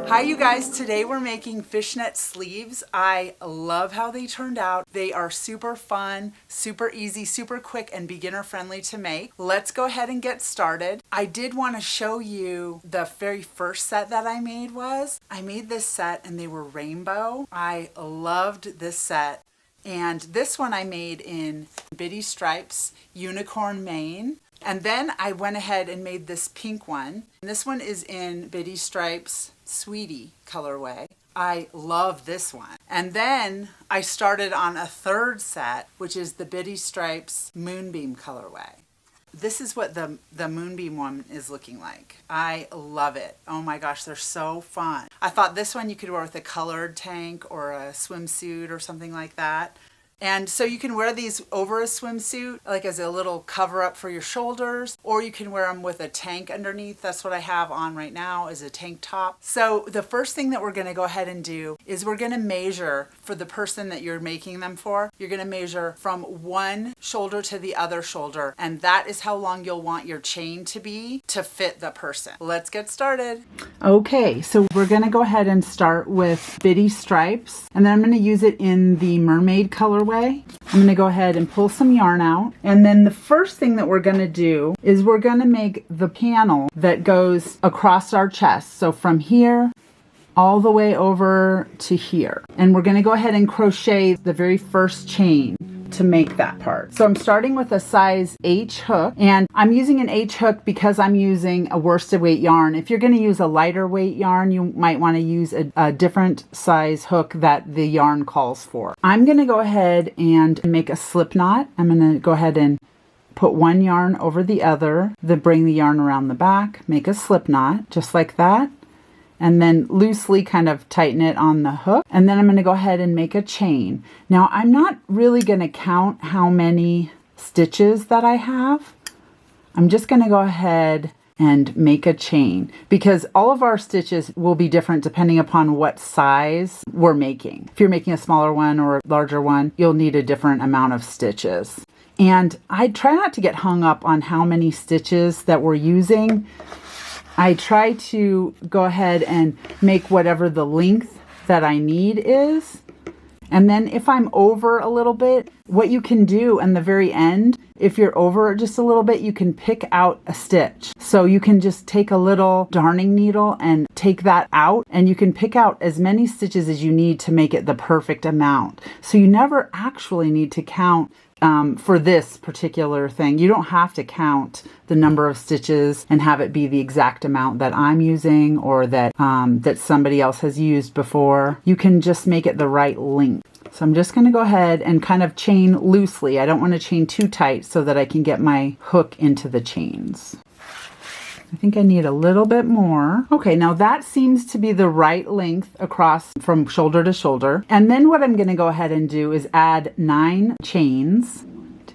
Hi you guys, today we're making fishnet sleeves. I love how they turned out. They are super fun, super easy, super quick, and beginner friendly to make. Let's go ahead and get started. I did want to show you the very first set that I made I made this set and they were rainbow. I loved this set. And this one I made in Bitty Stripes, Unicorn Mane. And then I went ahead and made this pink one. This one is in Bitty Stripes Sweetie colorway. I love this one. And then I started on a third set, which is the Bitty Stripes Moonbeam colorway. This is what the Moonbeam one is looking like. I love it. Oh my gosh, they're so fun. I thought this one you could wear with a colored tank or a swimsuit or something like that. And so you can wear these over a swimsuit, like as a little cover up for your shoulders, or you can wear them with a tank underneath. That's what I have on right now, is a tank top. So the first thing that we're gonna go ahead and do is we're gonna measure for the person that you're making them for. You're gonna measure from one shoulder to the other shoulder, and that is how long you'll want your chain to be to fit the person. Let's get started. Okay, so we're gonna go ahead and start with Bitty Stripes, and then I'm gonna use it in the mermaid colorway. I'm going to go ahead and pull some yarn out, and then the first thing that we're going to do is we're going to make the panel that goes across our chest. So from here all the way over to here, and we're going to go ahead and crochet the very first chain to make that part. So I'm starting with a size H hook, and I'm using an H hook because I'm using a worsted weight yarn. If you're going to use a lighter weight yarn, you might want to use a different size hook that the yarn calls for. I'm going to go ahead and make a slip knot. I'm going to go ahead and put one yarn over the other, then bring the yarn around the back, make a slip knot just like that, and then loosely kind of tighten it on the hook. And then I'm going to go ahead and make a chain. Now I'm not really going to count how many stitches that I have. I'm just going to go ahead and make a chain because all of our stitches will be different depending upon what size we're making. If you're making a smaller one or a larger one, you'll need a different amount of stitches. And I try not to get hung up on how many stitches that we're using. I try to go ahead and make whatever the length that I need is. And then if I'm over a little bit, what you can do in the very end, if you're over just a little bit, you can pick out a stitch. So you can just take a little darning needle and take that out, and you can pick out as many stitches as you need to make it the perfect amount. So you never actually need to count for this particular thing. You don't have to count the number of stitches and have it be the exact amount that I'm using or that that somebody else has used before. You can just make it the right length. So I'm just going to go ahead and kind of chain loosely. I don't want to chain too tight so that I can get my hook into the chains. I think I need a little bit more. Okay, now that seems to be the right length across from shoulder to shoulder. And then what I'm going to go ahead and do is add 9 chains. 1, 2,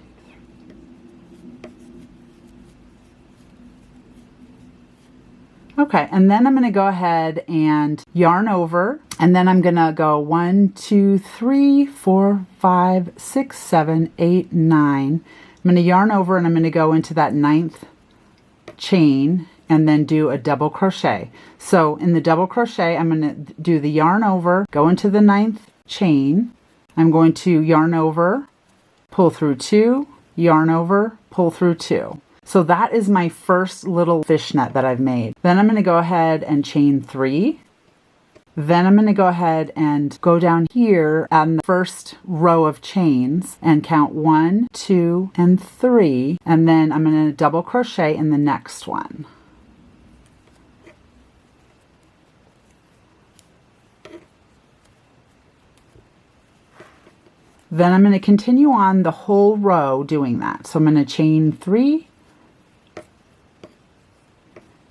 3. Okay, and then I'm going to go ahead and yarn over, and then I'm going to go 1, 2, 3, 4, 5, 6, 7, 8, 9. I'm going to yarn over and I'm going to go into that 9th chain and then do a double crochet. So in the double crochet, I'm going to do the yarn over, go into the 9th chain. I'm going to yarn over, pull through 2, yarn over, pull through 2. So that is my first little fishnet that I've made. Then I'm going to go ahead and chain 3. Then I'm going to go ahead and go down here on the first row of chains and count 1, 2, and 3. And then I'm going to double crochet in the next one. Then I'm going to continue on the whole row doing that. So I'm going to chain 3.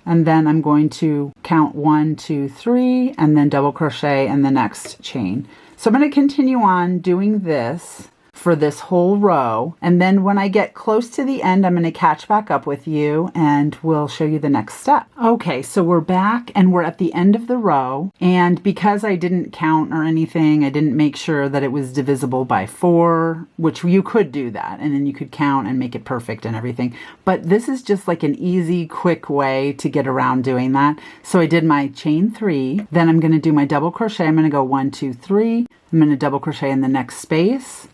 And then I'm going to count 1, 2, 3, and then double crochet in the next chain. So I'm going to continue on doing this for this whole row. And then when I get close to the end, I'm going to catch back up with you and we'll show you the next step. Okay, so we're back and we're at the end of the row. And because I didn't count or anything, I didn't make sure that it was divisible by 4, which you could do that. And then you could count and make it perfect and everything. But this is just like an easy, quick way to get around doing that. So I did my chain 3, then I'm going to do my double crochet. I'm going to go 1, 2, 3. I'm going to double crochet in the next space.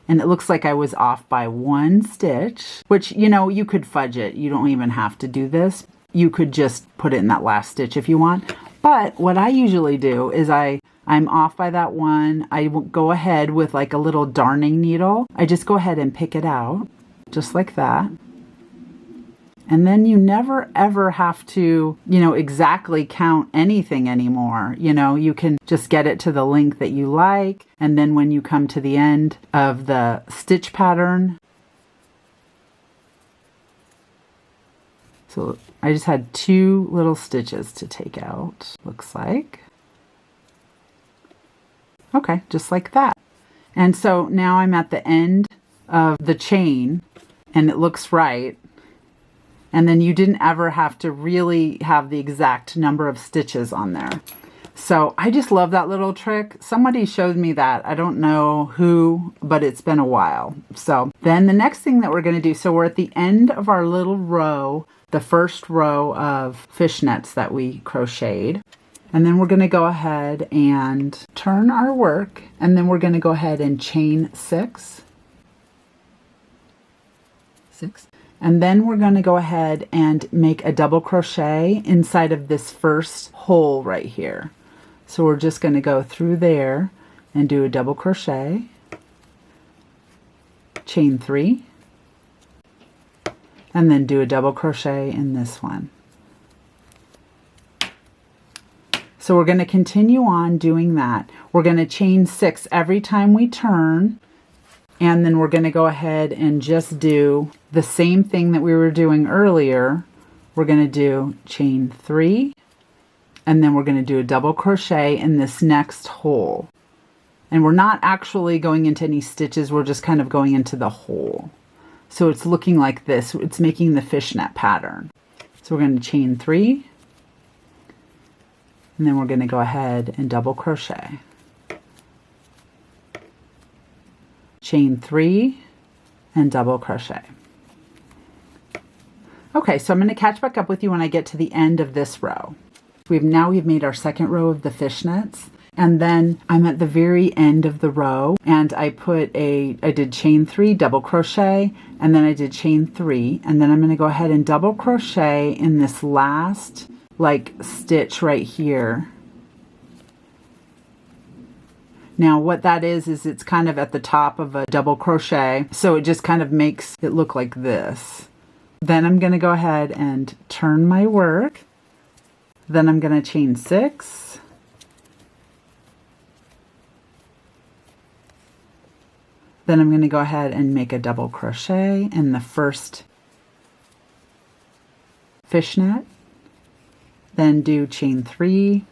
And it looks like I was off by 1 stitch, which, you know, you could fudge it. You don't even have to do this. You could just put it in that last stitch if you want. But what I usually do is I'm off by that 1. I will go ahead with like a little darning needle. I just go ahead and pick it out just like that. And then you never ever have to, you know, exactly count anything anymore. You know, you can just get it to the length that you like. And then when you come to the end of the stitch pattern, so I just had 2 little stitches to take out, looks like. Okay, just like that. And so now I'm at the end of the chain and it looks right. And then you didn't ever have to really have the exact number of stitches on there. So I just love that little trick. Somebody showed me that. I don't know who, but it's been a while. So then the next thing that we're going to do, so we're at the end of our little row, the first row of fishnets that we crocheted. And then we're going to go ahead and turn our work. And then we're going to go ahead and chain 6. And then we're going to go ahead and make a double crochet inside of this first hole right here. So we're just going to go through there and do a double crochet, chain 3, and then do a double crochet in this one. So we're going to continue on doing that. We're going to chain 6 every time we turn. And then we're going to go ahead and just do the same thing that we were doing earlier. We're going to do chain 3, and then we're going to do a double crochet in this next hole. And we're not actually going into any stitches, we're just kind of going into the hole. So it's looking like this. It's making the fishnet pattern. So we're going to chain 3, and then we're going to go ahead and double crochet. Chain 3 and double crochet. Okay, so I'm going to catch back up with you when I get to the end of this row. We've made our second row of the fishnets, and then I'm at the very end of the row, and I did chain 3, double crochet, and then I did chain 3, and then I'm going to go ahead and double crochet in this last like stitch right here. Now what that is it's kind of at the top of a double crochet, so it just kind of makes it look like this. Then I'm going to go ahead and turn my work. Then I'm going to chain 6. Then I'm going to go ahead and make a double crochet in the first fishnet. Then do chain 3.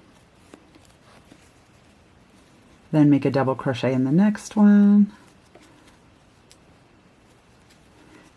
Then make a double crochet in the next one.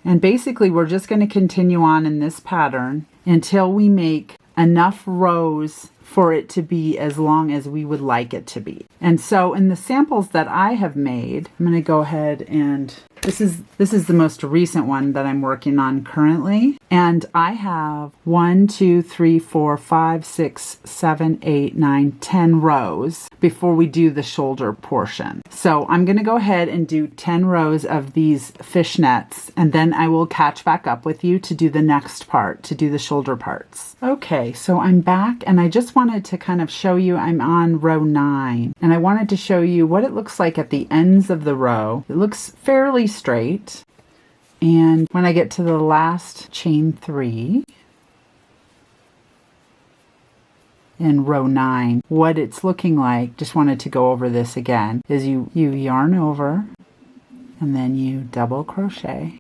And basically we're just going to continue on in this pattern until we make enough rows for it to be as long as we would like it to be. And so in the samples that I have made, I'm going to go ahead and this is the most recent one that I'm working on currently. And I have 1, 2, 3, 4, 5, 6, 7, 8, 9, 10 rows before we do the shoulder portion. So I'm going to go ahead and do 10 rows of these fishnets, and then I will catch back up with you to do the next part, to do the shoulder parts. Okay, so I'm back, and I just wanted to kind of show you I'm on row 9, and I wanted to show you what it looks like at the ends of the row. It looks fairly straight. And when I get to the last chain 3 in row 9, what it's looking like, just wanted to go over this again, is you yarn over and then you double crochet.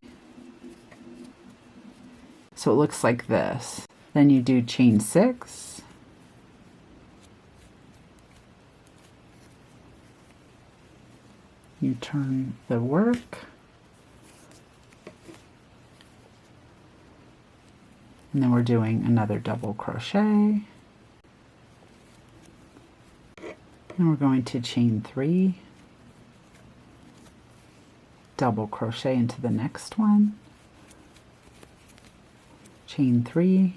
So it looks like this. Then you do chain 6. You turn the work. And then we're doing another double crochet. And we're going to chain 3, double crochet into the next one, chain 3,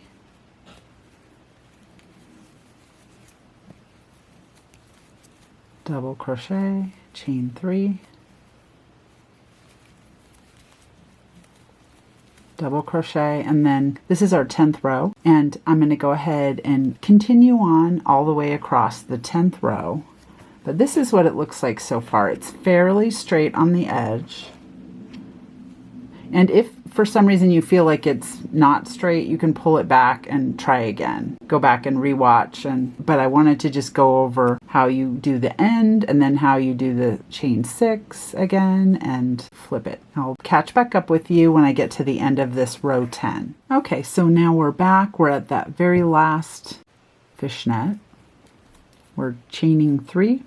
double crochet, chain 3, double crochet, and then this is our 10th row, and I'm going to go ahead and continue on all the way across the 10th row. But this is what it looks like so far. It's fairly straight on the edge. And if for some reason you feel like it's not straight, you can pull it back and try again. Go back and rewatch. But I wanted to just go over how you do the end and then how you do the chain 6 again and flip it. I'll catch back up with you when I get to the end of this row 10. Okay, so now we're back. We're at that very last fishnet. We're chaining 3.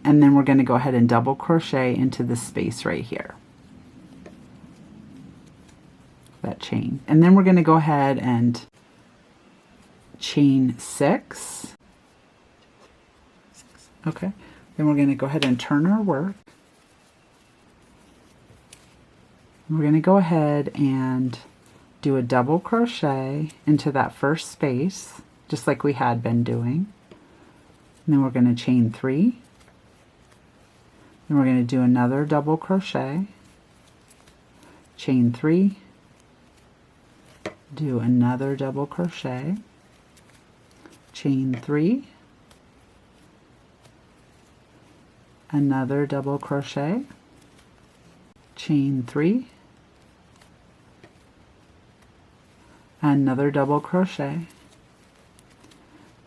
And then we're going to go ahead and double crochet into the space right here. That chain. And then we're going to go ahead and chain 6. Okay. Then we're going to go ahead and turn our work. We're going to go ahead and do a double crochet into that first space, just like we had been doing. And then we're going to chain 3. Then we're going to do another double crochet, chain 3, do another double crochet, chain 3, another double crochet, chain 3, another double crochet.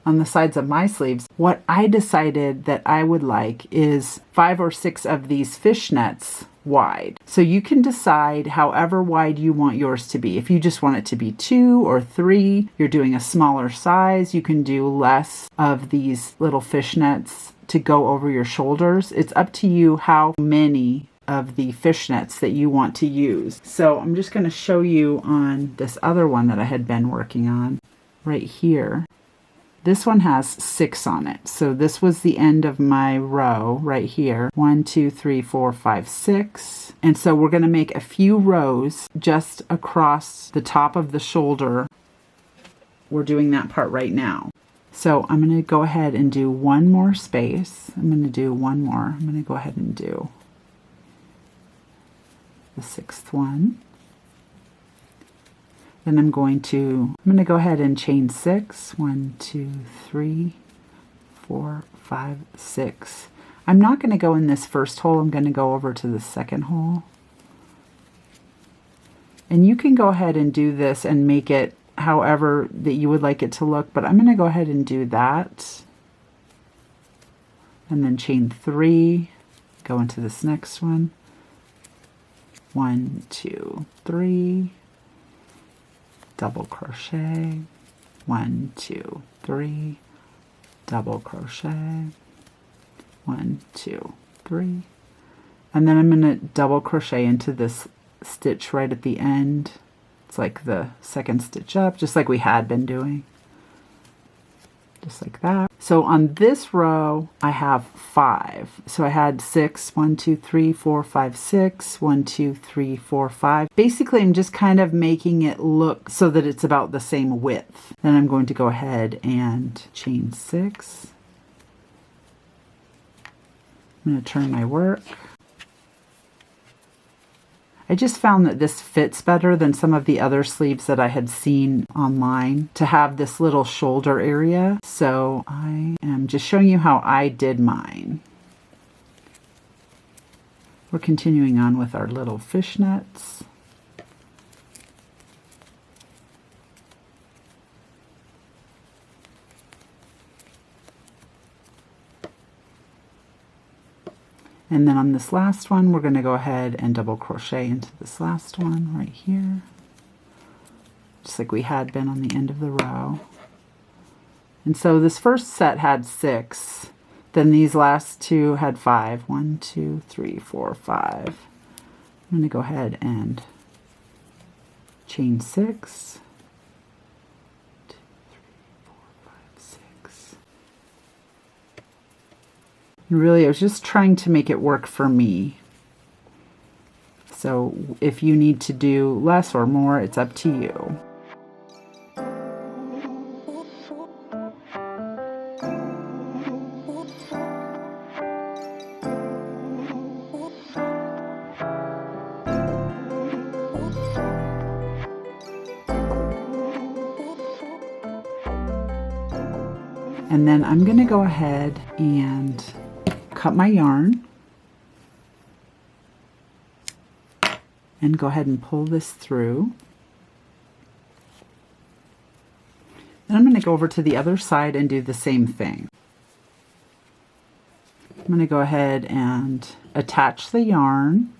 On the sides of my sleeves, what I decided that I would like is 5 or 6 of these fishnets wide. So you can decide however wide you want yours to be. If you just want it to be 2 or 3, you're doing a smaller size, you can do less of these little fishnets to go over your shoulders. It's up to you how many of the fishnets that you want to use. So I'm just going to show you on this other one that I had been working on right here. This one has 6 on it. So this was the end of my row right here. 1, 2, 3, 4, 5, 6. And so we're going to make a few rows just across the top of the shoulder. We're doing that part right now. So I'm going to go ahead and do one more space. I'm going to do one more. I'm going to go ahead and do the 6th one. Then I'm going to go ahead and chain 6. 1, 2, 3, 4, 5, 6. I'm not going to go in this first hole. I'm going to go over to the second hole. And you can go ahead and do this and make it however that you would like it to look, but I'm going to go ahead and do that. And then chain 3, go into this next one. 1, 2, 3. Double crochet, 1, 2, 3, double crochet, 1, 2, 3, and then I'm going to double crochet into this stitch right at the end. It's like the second stitch up, just like we had been doing. Just like that. So on this row, I have 5. So I had 6, 1, 2, 3, 4, 5, 6, 1, 2, 3, 4, 5. Basically, I'm just kind of making it look so that it's about the same width. Then I'm going to go ahead and chain 6. I'm going to turn my work. I just found that this fits better than some of the other sleeves that I had seen online to have this little shoulder area. So I am just showing you how I did mine. We're continuing on with our little fishnets. And then on this last one, we're going to go ahead and double crochet into this last one right here, just like we had been on the end of the row. And so this first set had 6, then these last 2 had 5. 1, 2, 3, 4, 5. I'm going to go ahead and chain 6, 2, 3, 4, 5, 6. And really, I was just trying to make it work for me. So if you need to do less or more, it's up to you. And then I'm going to go ahead and cut my yarn and go ahead and pull this through. Then I'm going to go over to the other side and do the same thing. I'm going to go ahead and attach the yarn.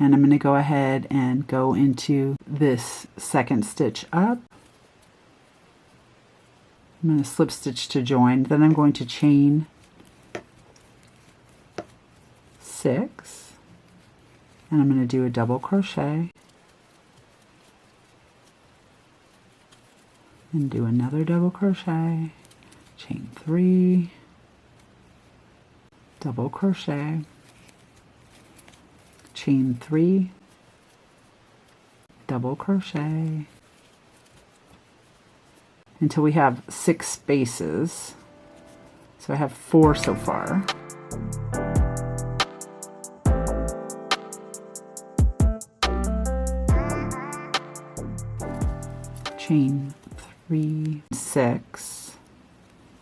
And I'm going to go ahead and go into this second stitch up. I'm going to slip stitch to join, then I'm going to chain 6, and I'm going to do a double crochet, and do another double crochet, chain 3, double crochet, chain 3, double crochet, until we have 6 spaces. So I have 4 so far. Chain 3, 6.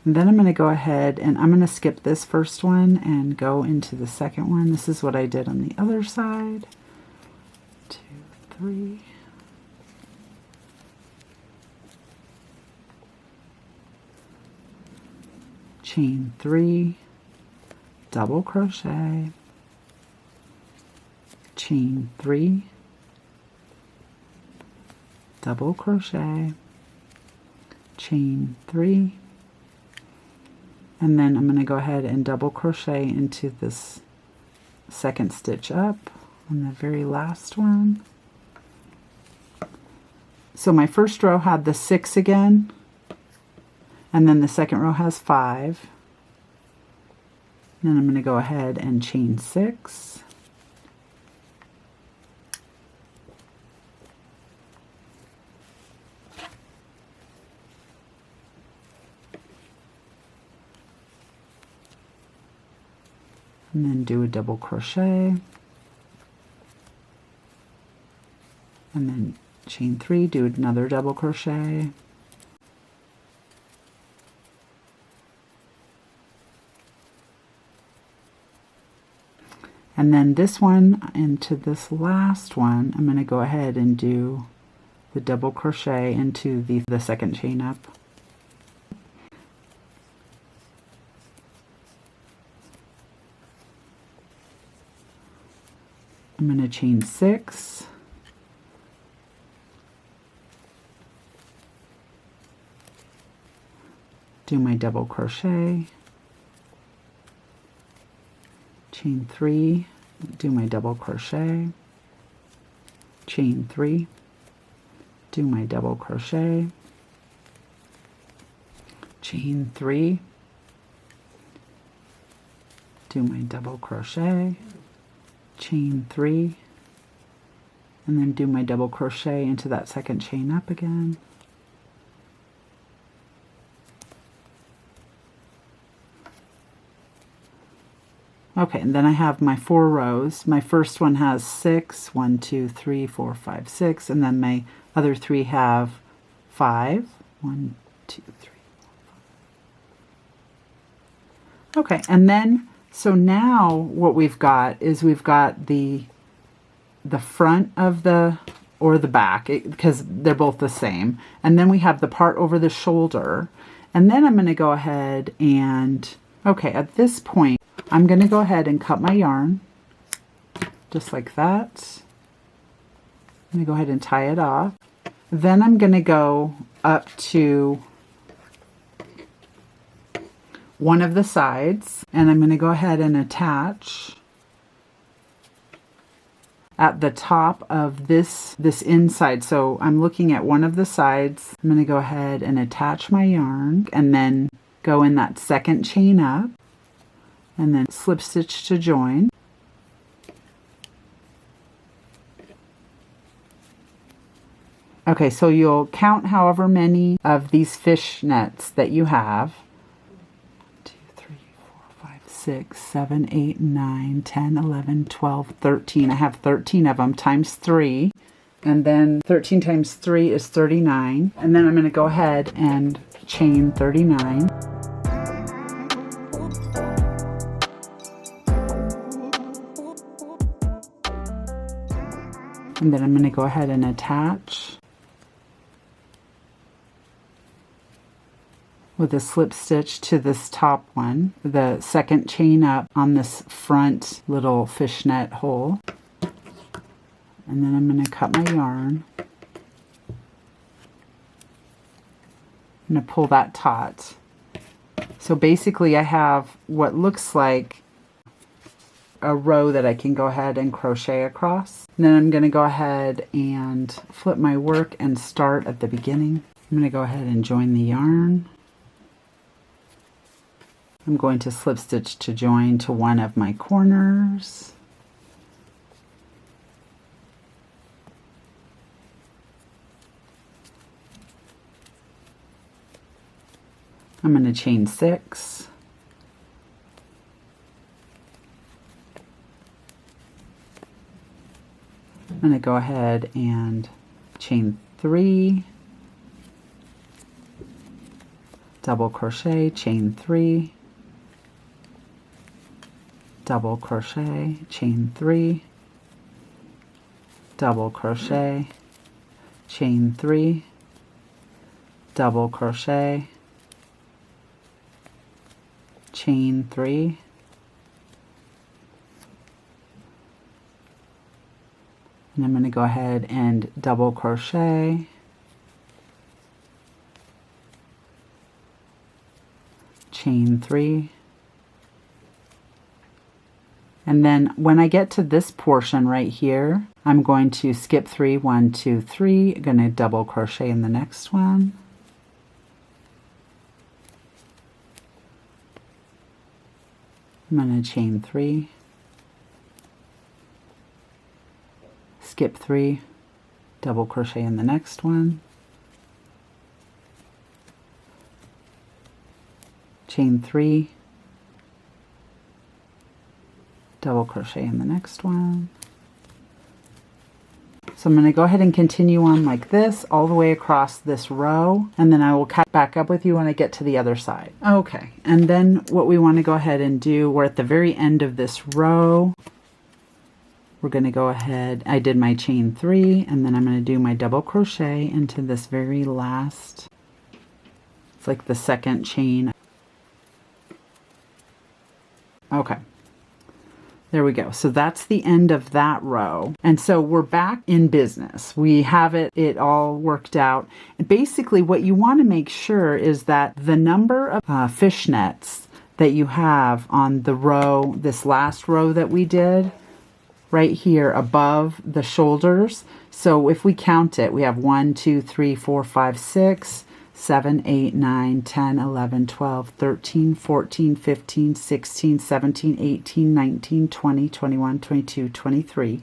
And then I'm going to go ahead and I'm going to skip this first one and go into the second one. This is what I did on the other side. 2, 3. Chain 3, double crochet, chain 3, double crochet, chain 3, and then I'm going to go ahead and double crochet into this second stitch up on the very last one. So my first row had the 6 again, and then the second row has 5. Then I'm going to go ahead and chain 6. And then do a double crochet. And then chain 3, do another double crochet. And then this one into this last one, I'm going to go ahead and do the double crochet into the second chain up. I'm going to chain 6. Do my double crochet. Chain 3, do my double crochet, chain 3, do my double crochet, chain 3, do my double crochet, chain 3, and then do my double crochet into that second chain up again. Okay, and then I have my 4 rows. My first one has 6, 1, 2, 3, 4, 5, 6, and then my other 3 have 5, 1, 2, 3, 4, 5. Okay, and then, so now what we've got is we've got the front of the, or the back, because they're both the same. And then we have the part over the shoulder. And then I'm going to go ahead and, okay, at this point, I'm going to go ahead and cut my yarn, just like that. I'm going to go ahead and tie it off. Then I'm going to go up to one of the sides, and I'm going to go ahead and attach at the top of this inside. So I'm looking at one of the sides. I'm going to go ahead and attach my yarn and then go in that second chain up and then slip stitch to join. Okay, so you'll count however many of these fishnets that you have. 2, 3, 4, 5, 6, 7, 8, 9, 10, 11, 12, 13. I have 13 of them times 3. And then 13 times 3 is 39. And then I'm going to go ahead and chain 39. And then I'm going to go ahead and attach with a slip stitch to this top one, the second chain up on this front little fishnet hole. And then I'm going to cut my yarn. I'm going to pull that taut. So basically I have what looks like a row that I can go ahead and crochet across. And then I'm going to go ahead and flip my work and start at the beginning. I'm going to go ahead and join the yarn. I'm going to slip stitch to join to one of my corners. I'm going to chain 6. I'm going to go ahead and chain 3, double crochet, chain 3, double crochet, chain 3, double crochet, chain 3, double crochet, chain 3, and I'm going to go ahead and double crochet, chain 3, and then when I get to this portion right here, I'm going to skip 3, 1, 2, 3, I'm going to double crochet in the next one. I'm going to chain 3, skip 3, double crochet in the next one, chain 3, double crochet in the next one. So I'm going to go ahead and continue on like this all the way across this row, and then I will cut back up with you when I get to the other side. Okay, and then what we want to go ahead and do, we're at the very end of this row. We're going to go ahead, I did my chain 3, and then I'm going to do my double crochet into this very last, it's like the second chain. Okay. There we go. So that's the end of that row. And so we're back in business. We have it all worked out. And basically what you want to make sure is that the number of fishnets that you have on the row, this last row that we did, right here above the shoulders. So if we count it, we have 1, 2, 3, 4, 5, 6, 7, 8, 9, 10, 11, 12, 13, 14, 15, 16, 17, 18, 19, 20, 21, 22, 23.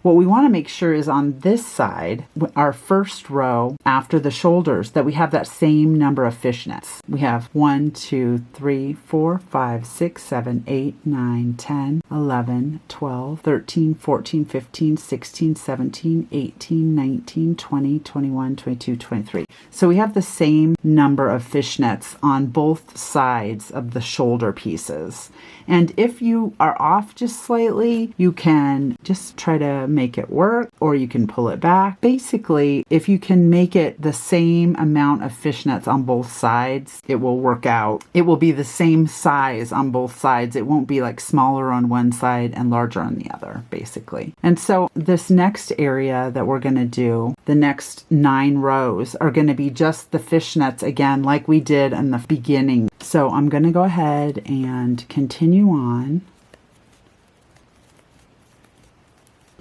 What we want to make sure is on this side, our first row after the shoulders, that we have that same number of fishnets. We have 1, 2, 3, 4, 5, 6, 7, 8, 9, 10, 11, 12, 13, 14, 15, 16, 17, 18, 19, 20, 21, 22, 23. So we have the same number of fishnets on both sides of the shoulder pieces. And if you are off just slightly, you can just try to make it work, or you can pull it back. Basically, if you can make it the same amount of fishnets on both sides, it will work out. It will be the same size on both sides. It won't be like smaller on one side and larger on the other, basically. And so this next area that we're going to do, the next 9 rows, are going to be just the fishnets again, like we did in the beginning. So I'm going to go ahead and continue on.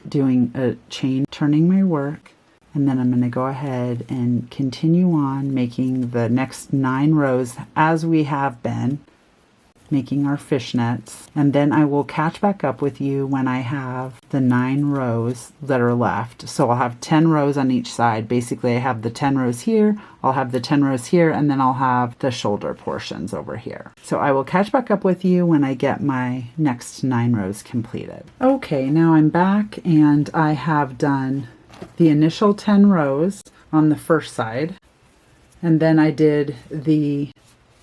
doing a chain, turning my work, and then I'm going to go ahead and continue on making the next 9 rows as we have been making our fishnets, and then I will catch back up with you when I have the 9 rows that are left. So I'll have 10 rows on each side. Basically I have the 10 rows here, I'll have the 10 rows here, and then I'll have the shoulder portions over here. So I will catch back up with you when I get my next 9 rows completed. Okay, now I'm back and I have done the initial 10 rows on the first side, and then I did the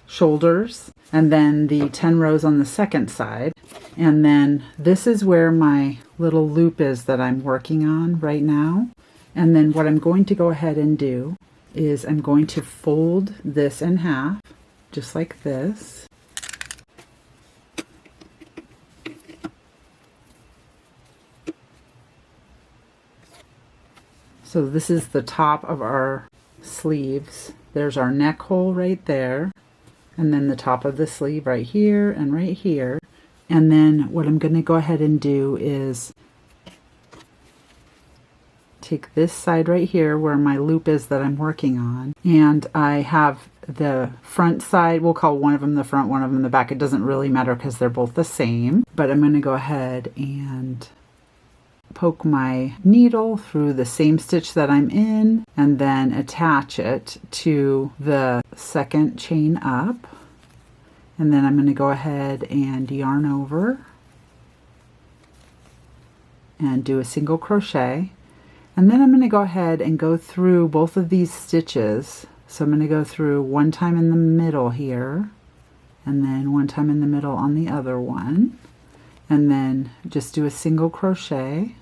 shoulders, and then the 10 rows on the second side, and then this is where my little loop is that I'm working on right now. And then what I'm going to go ahead and do is I'm going to fold this in half just like this, so this is the top of our sleeves. There's our neck hole right there, and then the top of the sleeve right here and right here. And then what I'm going to go ahead and do is take this side right here where my loop is that I'm working on, and I have the front side, we'll call one of them the front, one of them the back. It doesn't really matter because they're both the same, but I'm going to go ahead and poke my needle through the same stitch that I'm in and then attach it to the second chain up, and then I'm going to go ahead and yarn over and do a single crochet, and then I'm going to go ahead and go through both of these stitches. So I'm going to go through one time in the middle here and then one time in the middle on the other one, and then just do a single crochet.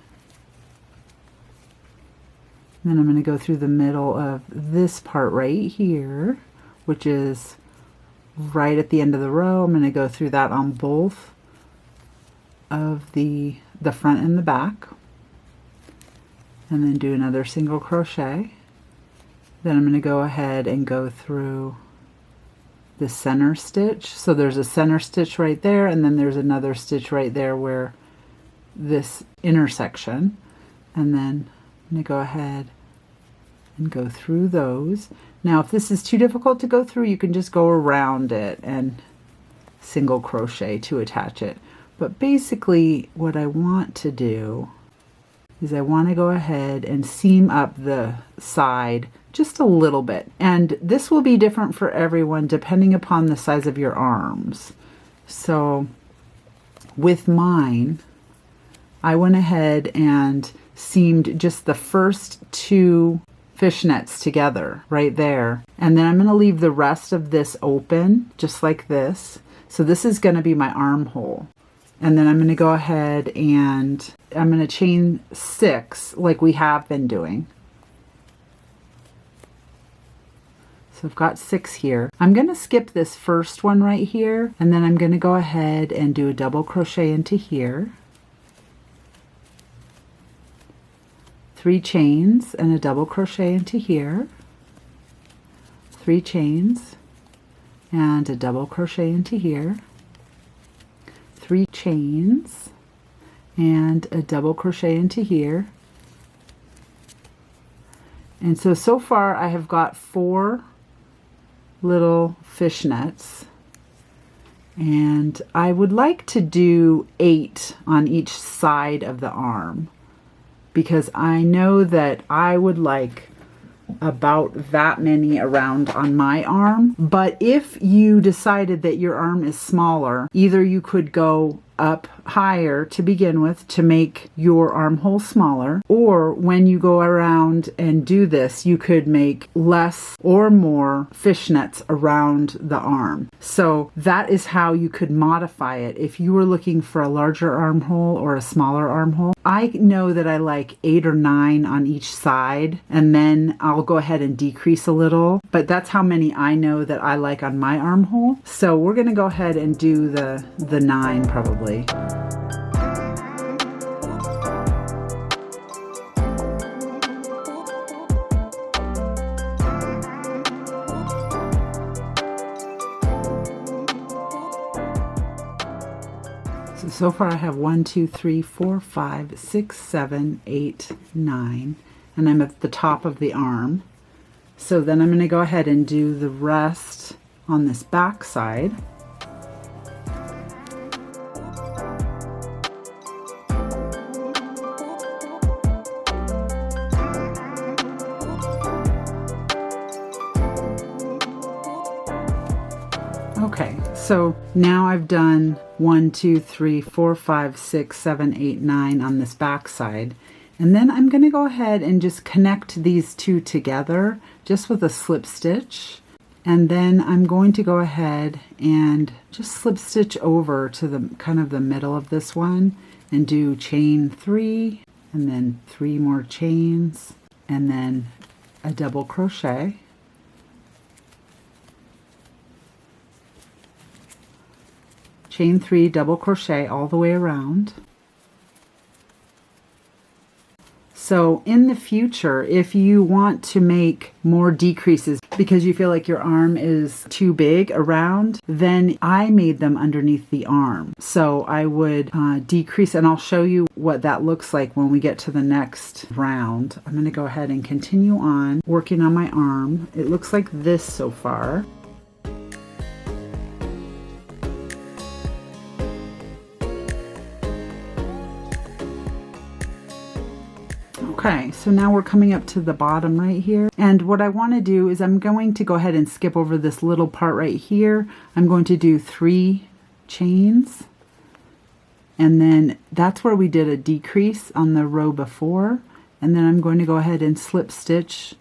Then I'm going to go through the middle of this part right here, which is right at the end of the row. I'm going to go through that on both of the front and the back, and then do another single crochet. Then I'm going to go ahead and go through the center stitch. So there's a center stitch right there, and then there's another stitch right there where this intersection, and then I'm going to go ahead and go through those. Now if this is too difficult to go through, you can just go around it and single crochet to attach it. But basically what I want to do is I want to go ahead and seam up the side just a little bit. And this will be different for everyone depending upon the size of your arms. So with mine, I went ahead and seamed just the first 2 fishnets together right there, and then I'm going to leave the rest of this open just like this. So this is going to be my armhole, and then I'm going to go ahead and I'm going to chain 6 like we have been doing. So I've got 6 here. I'm going to skip this first one right here, and then I'm going to go ahead and do a double crochet into here, 3 chains and a double crochet into here, 3 chains and a double crochet into here, 3 chains and a double crochet into here. And so far I have got 4 little fishnets, and I would like to do 8 on each side of the arm, because I know that I would like about that many around on my arm. But if you decided that your arm is smaller, either you could go up higher to begin with to make your armhole smaller, or when you go around and do this, you could make less or more fishnets around the arm. So that is how you could modify it if you were looking for a larger armhole or a smaller armhole. I know that I like 8 or 9 on each side, and then I'll go ahead and decrease a little, but that's how many I know that I like on my armhole. So we're going to go ahead and do the 9 probably. so far I have 1, 2, 3, 4, 5, 6, 7, 8, 9, and I'm at the top of the arm. So then I'm going to go ahead and do the rest on this back side. Okay, so now I've done 1, 2, 3, 4, 5, 6, 7, 8, 9 on this back side. And then I'm going to go ahead and just connect these two together just with a slip stitch. And then I'm going to go ahead and just slip stitch over to the kind of the middle of this one and do chain 3 and then 3 more chains and then a double crochet. Chain 3, double crochet all the way around. So in the future, if you want to make more decreases because you feel like your arm is too big around, then I made them underneath the arm. So I would decrease, and I'll show you what that looks like when we get to the next round. I'm going to go ahead and continue on working on my arm. It looks like this so far. Okay, so now we're coming up to the bottom right here. And what I want to do is I'm going to go ahead and skip over this little part right here. I'm going to do 3 chains. And then that's where we did a decrease on the row before. And then I'm going to go ahead and slip stitch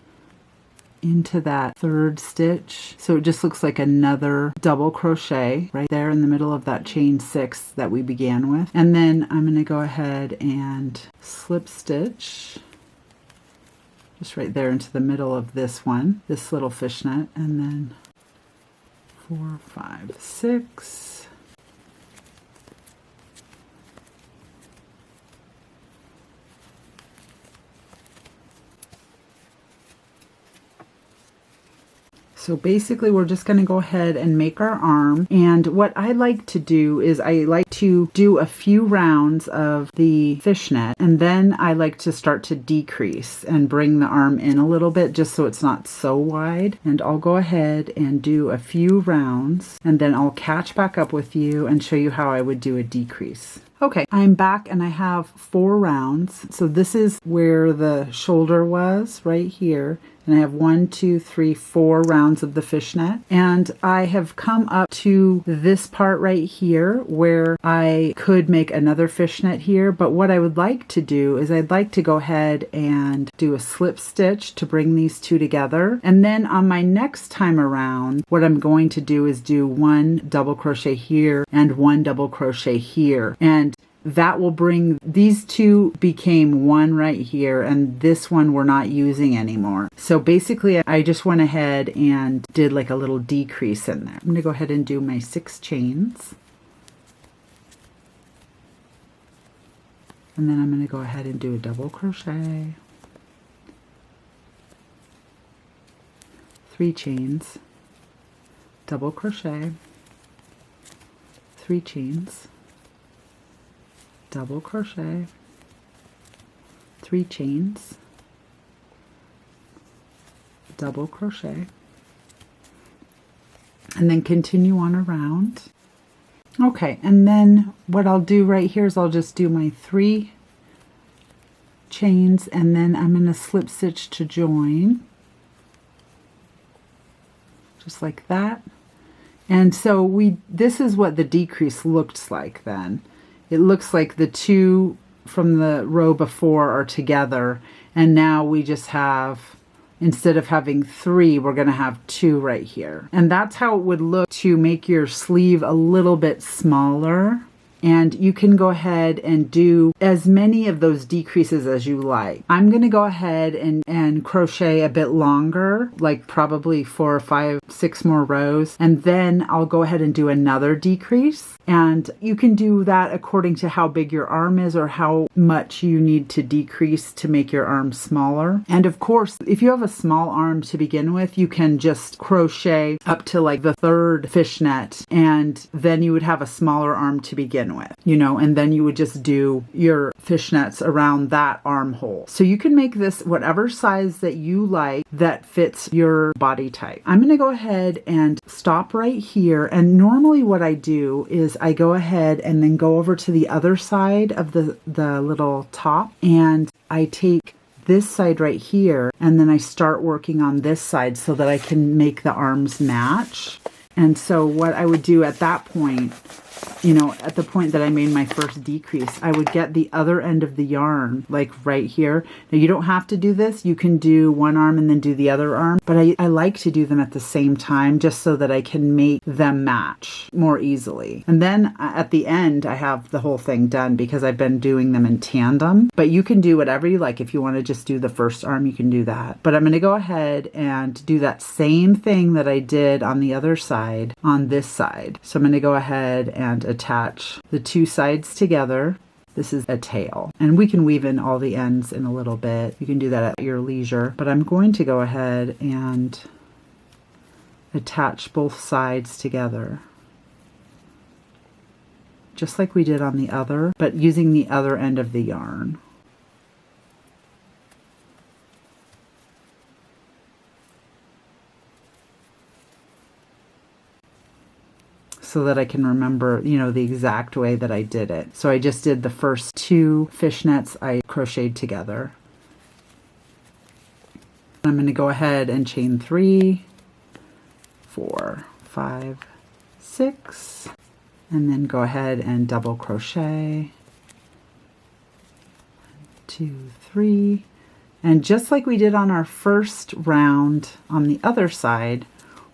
into that 3rd stitch. So it just looks like another double crochet right there in the middle of that chain 6 that we began with. And then I'm going to go ahead and slip stitch just right there into the middle of this one, this little fishnet, and then 4, 5, 6. So basically we're just going to go ahead and make our arm, and what I like to do is I like to do a few rounds of the fishnet, and then I like to start to decrease and bring the arm in a little bit just so it's not so wide. And I'll go ahead and do a few rounds, and then I'll catch back up with you and show you how I would do a decrease. Okay, I'm back and I have 4 rounds. So this is where the shoulder was, right here. And I have 1, 2, 3, 4 rounds of the fishnet. And I have come up to this part right here where I could make another fishnet here. But what I would like to do is I'd like to go ahead and do a slip stitch to bring these two together. And then on my next time around, what I'm going to do is do 1 double crochet here and 1 double crochet here. And that will bring, these two became one right here, and this one we're not using anymore. So basically I just went ahead and did like a little decrease in there. I'm going to go ahead and do my 6 chains. And then I'm going to go ahead and do a double crochet, 3 chains, double crochet, 3 chains, double crochet, 3 chains, double crochet, and then continue on around. Okay, and then what I'll do right here is I'll just do my 3 chains, and then I'm going to slip stitch to join, just like that. And so this is what the decrease looks like then. It looks like the 2 from the row before are together, and now we just have, instead of having 3, we're going to have 2 right here. And that's how it would look to make your sleeve a little bit smaller. And you can go ahead and do as many of those decreases as you like. I'm going to go ahead and crochet a bit longer, like probably 4 or 5, 6 more rows. And then I'll go ahead and do another decrease. And you can do that according to how big your arm is or how much you need to decrease to make your arm smaller. And of course, if you have a small arm to begin with, you can just crochet up to like the 3rd fishnet, and then you would have a smaller arm to begin begin with, you know, and then you would just do your fishnets around that armhole. So you can make this whatever size that you like that fits your body type. I'm going to go ahead and stop right here. And normally what I do is I go ahead and then go over to the other side of the little top, and I take this side right here, and then I start working on this side so that I can make the arms match. And so what I would do at that point, you know, at the point that I made my first decrease, I would get the other end of the yarn, like right here. Now you don't have to do this. You can do one arm and then do the other arm, but I like to do them at the same time just so that I can make them match more easily. And then at the end, I have the whole thing done because I've been doing them in tandem, but you can do whatever you like. If you want to just do the first arm, you can do that. But I'm going to go ahead and do that same thing that I did on the other side on this side. So I'm going to go ahead and attach the two sides together. This is a tail, and we can weave in all the ends in a little bit. You can do that at your leisure, but I'm going to go ahead and attach both sides together just like we did on the other, but using the other end of the yarn. So that I can remember, you know, the exact way that I did it. So I just did the first two fishnets I crocheted together. I'm going to go ahead and chain 3, 4, 5, 6, and then go ahead and double crochet. 2, 3, and just like we did on our first round on the other side,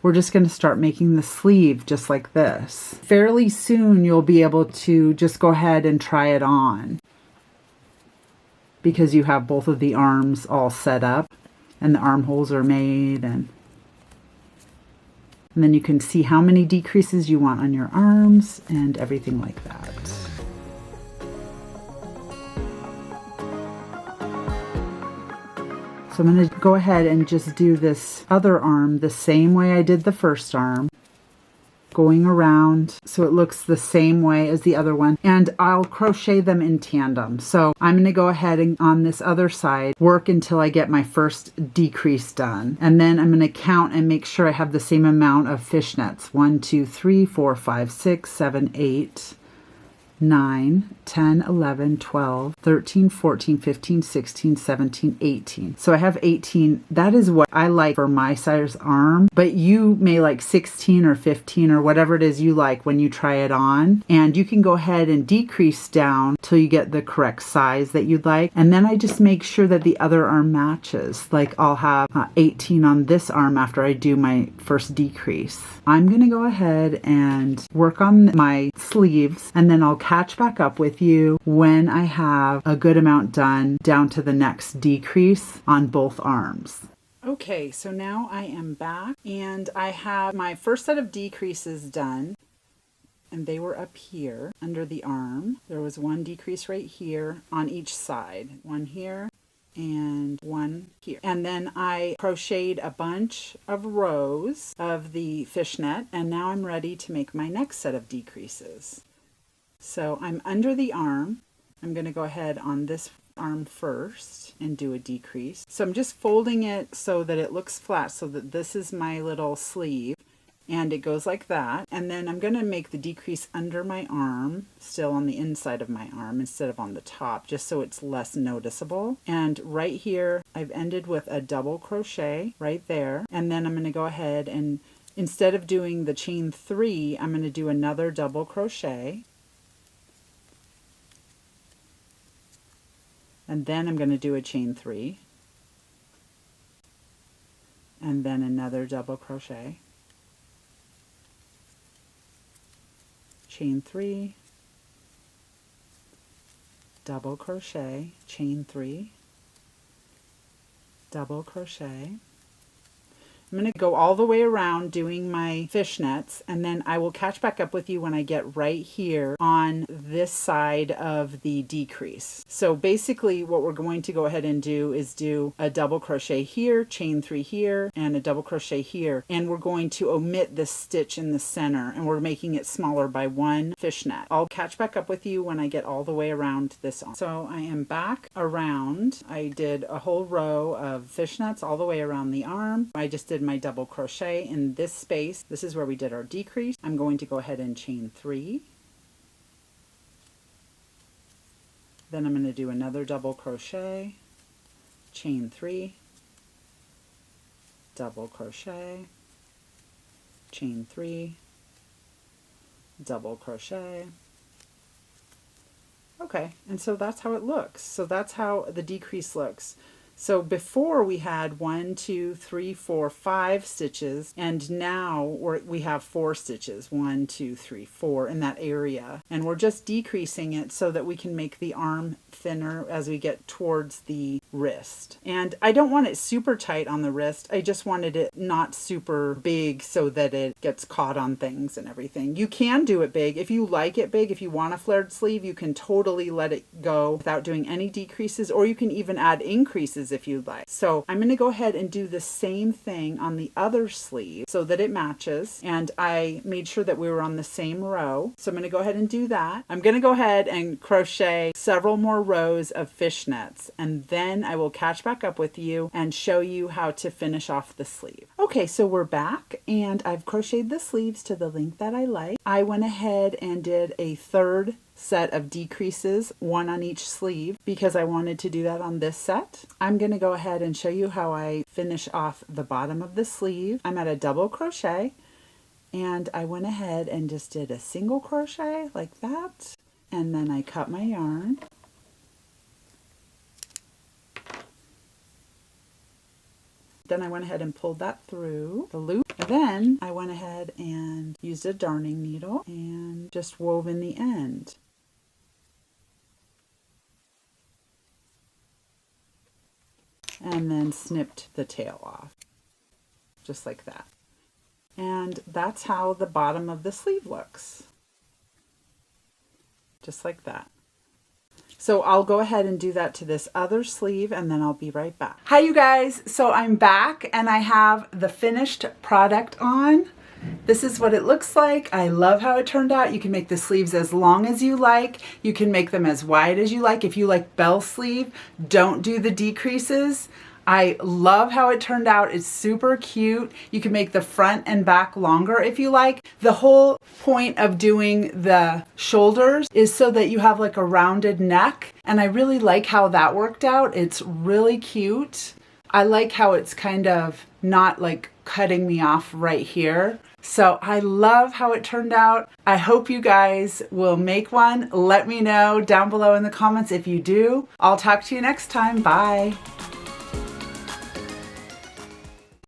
we're just going to start making the sleeve just like this. Fairly soon you'll be able to just go ahead and try it on because you have both of the arms all set up and the armholes are made, and then you can see how many decreases you want on your arms and everything like that. So I'm going to go ahead and just do this other arm the same way I did the first arm, going around so it looks the same way as the other one, and I'll crochet them in tandem. So I'm going to go ahead and on this other side work until I get my first decrease done, and then I'm going to count and make sure I have the same amount of fishnets. 1, 2, 3, 4, 5, 6, 7, 8, 9, 10, 11, 12, 13, 14, 15, 16, 17, 18. So I have 18. That is what I like for my size arm, but you may like 16 or 15 or whatever it is you like when you try it on. And you can go ahead and decrease down till you get the correct size that you'd like. And then I just make sure that the other arm matches. Like I'll have 18 on this arm after I do my first decrease. I'm going to go ahead and work on my sleeves, and then I'll catch back up with you when I have a good amount done down to the next decrease on both arms. Okay, so now I am back and I have my first set of decreases done, and they were up here under the arm. There was one decrease right here on each side, one here and one here. And then I crocheted a bunch of rows of the fishnet, and now I'm ready to make my next set of decreases. So I'm under the arm. I'm going to go ahead on this arm first and do a decrease. So I'm just folding it so that it looks flat, so that this is my little sleeve, and it goes like that. And then I'm going to make the decrease under my arm, still on the inside of my arm instead of on the top, just so it's less noticeable. And right here I've ended with a double crochet right there, and then I'm going to go ahead and instead of doing the chain 3, I'm going to do another double crochet. And then I'm going to do a chain 3, and then another double crochet, chain 3, double crochet, chain 3, double crochet, I'm going to go all the way around doing my fishnets, and then I will catch back up with you when I get right here on this side of the decrease. So basically what we're going to go ahead and do is do a double crochet here, chain 3 here, and a double crochet here. And we're going to omit this stitch in the center, and we're making it smaller by 1 fishnet. I'll catch back up with you when I get all the way around this arm. So I am back around. I did a whole row of fishnets all the way around the arm. I just did my double crochet in this space. This is where we did our decrease. I'm going to go ahead and chain 3. Then I'm going to do another double crochet, chain 3, double crochet, chain 3, double crochet. Okay, and so that's how it looks. So that's how the decrease looks. So before we had 1, 2, 3, 4, 5 stitches, and now we have 4 stitches, 1, 2, 3, 4 in that area. And we're just decreasing it so that we can make the arm thinner as we get towards the wrist. And I don't want it super tight on the wrist. I just wanted it not super big so that it gets caught on things and everything. You can do it big. If you like it big, if you want a flared sleeve, you can totally let it go without doing any decreases, or you can even add increases if you'd like. So I'm going to go ahead and do the same thing on the other sleeve so that it matches. And I made sure that we were on the same row. So I'm going to go ahead and do that. I'm going to go ahead and crochet several more rows of fishnets, and then I will catch back up with you and show you how to finish off the sleeve. Okay, so we're back, and I've crocheted the sleeves to the length that I like. I went ahead and did a third set of decreases, 1 on each sleeve, because I wanted to do that on this set. I'm going to go ahead and show you how I finish off the bottom of the sleeve. I'm at a double crochet, and I went ahead and just did a single crochet like that, and then I cut my yarn. Then I went ahead and pulled that through the loop. And then I went ahead and used a darning needle and just wove in the end. And then snipped the tail off, just like that. And that's how the bottom of the sleeve looks. Just like that. So I'll go ahead and do that to this other sleeve, and then I'll be right back. Hi you guys, so I'm back and I have the finished product on. This is what it looks like. I love how it turned out. You can make the sleeves as long as you like. You can make them as wide as you like. If you like bell sleeve, don't do the decreases. I love how it turned out. It's super cute. You can make the front and back longer if you like. The whole point of doing the shoulders is so that you have like a rounded neck. And I really like how that worked out. It's really cute. I like how it's kind of not like cutting me off right here. So I love how it turned out. I hope you guys will make one. Let me know down below in the comments if you do. I'll talk to you next time. Bye.